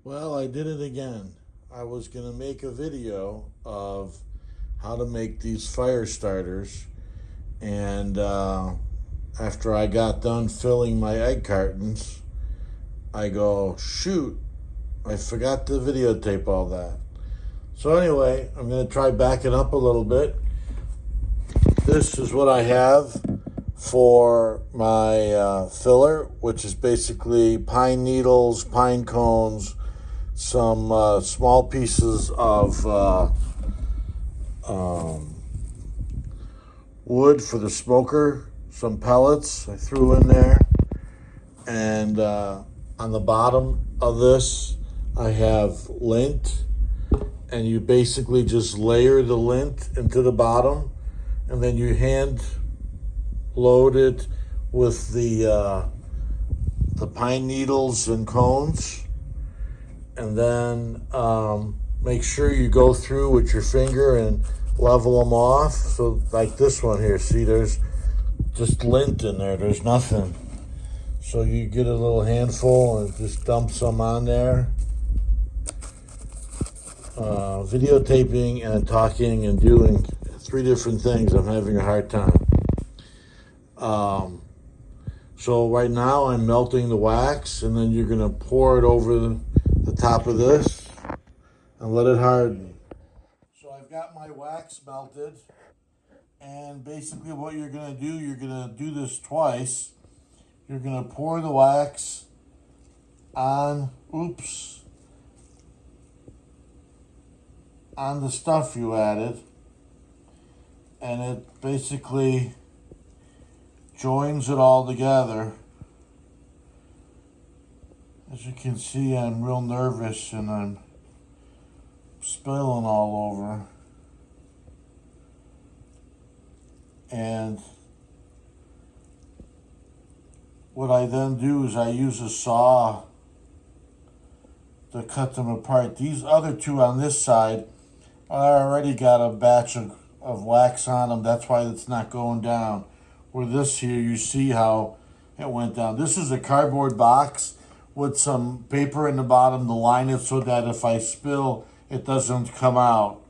Well, I did it again. I was going to make a video of how to make these fire starters, and after I got done filling my egg cartons, I go, shoot, I forgot to videotape all that. So, anyway, I'm going to try backing up a little bit. This is what I have for my filler, which is basically pine needles, pine cones, some small pieces of um, wood for the smoker, some pellets I threw in there, and on the bottom of this I have lint, and you basically just layer the lint into the bottom, and then you hand load it with the pine needles and cones, and then make sure you go through with your finger and level them off. So like this one here, see, there's just lint in there, there's nothing. So you get a little handful and just dump some on there. Videotaping and talking and doing three different things, I'm having a hard time. So right now I'm melting the wax, and then you're gonna pour it over the top of this and let it harden. So I've got my wax melted, and basically what you're gonna do this twice. You're gonna pour the wax on, on the stuff you added, and it basically joins it all together. As you can see, I'm real nervous and I'm spilling all over. And what I then do is I use a saw to cut them apart. These other two on this side, I already got a batch of wax on them. That's why it's not going down. Where this here, you see how it went down. This is a cardboard box with some paper in the bottom to line it so that if I spill, it doesn't come out.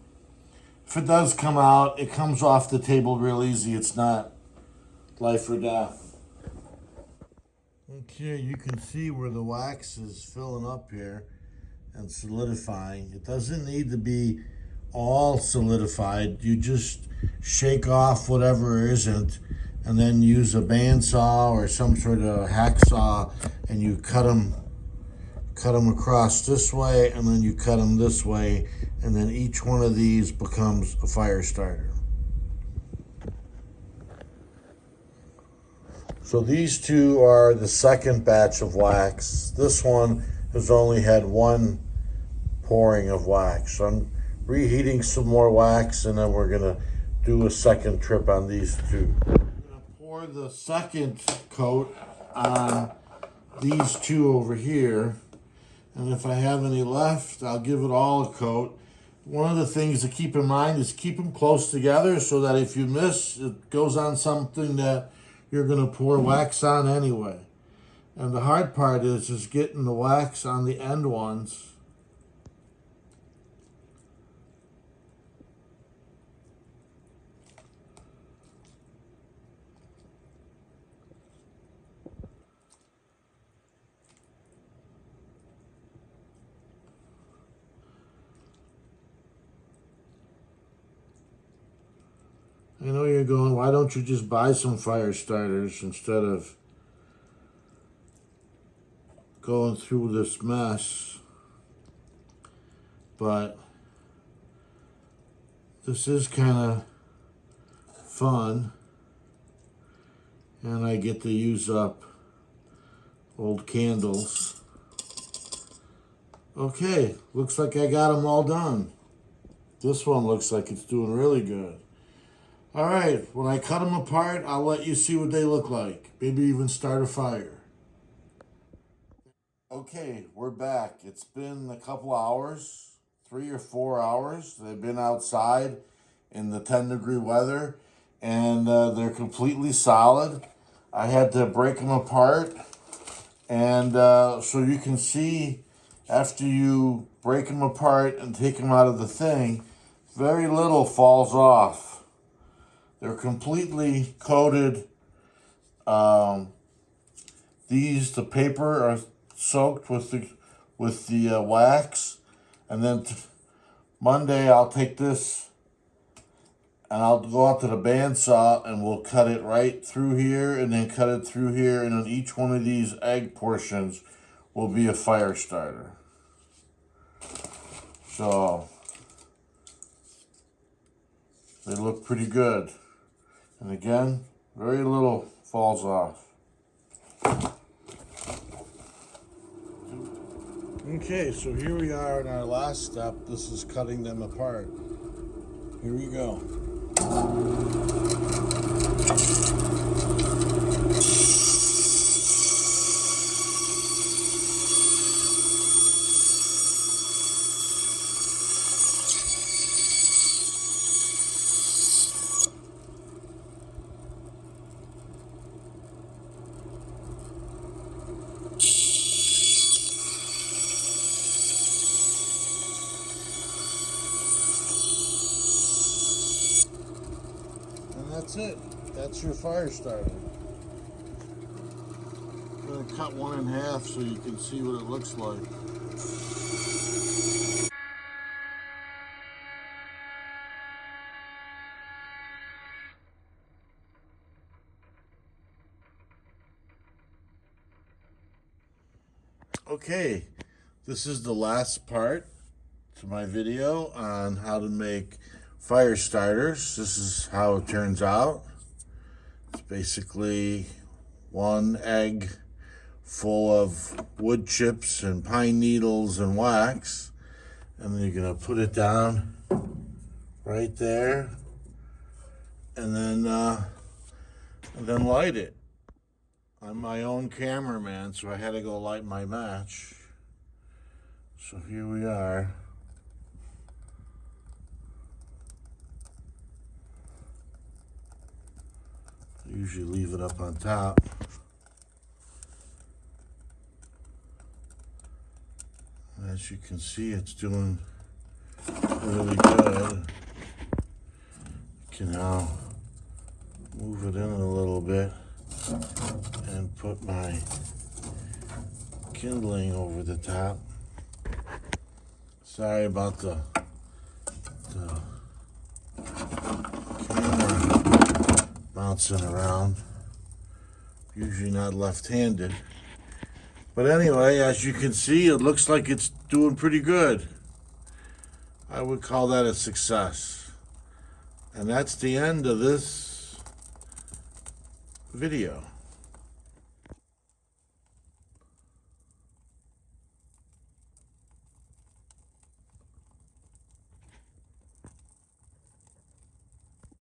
If it does come out, it comes off the table real easy. It's not life or death. Okay, you can see where the wax is filling up here and solidifying. It doesn't need to be all solidified. You just shake off whatever isn't, and then use a bandsaw or some sort of hacksaw, and you cut them across this way, and then you cut them this way, and then each one of these becomes a fire starter. So these two are the second batch of wax. This one has only had one pouring of wax. So I'm reheating some more wax, and then we're gonna do a second trip on these two. I'm gonna pour the second coat on these two over here, and if I have any left, I'll give it all a coat. One of the things to keep in mind is keep them close together so that if you miss, it goes on something that you're gonna pour wax on anyway. And the hard part is just getting the wax on the end ones. I know you're going, why don't you just buy some fire starters instead of going through this mess? But this is kind of fun, and I get to use up old candles. Okay, looks like I got them all done. This one looks like it's doing really good. All right, when I cut them apart, I'll let you see what they look like. Maybe even start a fire. Okay, we're back. It's been a couple hours, 3 or 4 hours. They've been outside in the 10-degree weather, and they're completely solid. I had to break them apart, and so you can see after you break them apart and take them out of the thing, very little falls off. They're completely coated. The paper are soaked with the wax, and then Monday I'll take this and I'll go out to the bandsaw and we'll cut it right through here and then cut it through here, and on each one of these egg portions will be a fire starter. So they look pretty good. And again, very little falls off. Okay, so here we are in our last step. This is cutting them apart. Here we go. That's it. That's your fire starter. I'm going to cut one in half so you can see what it looks like. Okay, this is the last part to my video on how to make fire starters. This is how it turns out. It's basically one egg full of wood chips and pine needles and wax, and then you're gonna put it down right there, and then light it. I'm my own cameraman, so I had to go light my match. So here we are. I usually leave it up on top. As you can see, it's doing really good. I can now move it in a little bit and put my kindling over the top. Sorry about the camera bouncing around. Usually not left-handed. But anyway, as you can see, it looks like it's doing pretty good. I would call that a success. And that's the end of this video.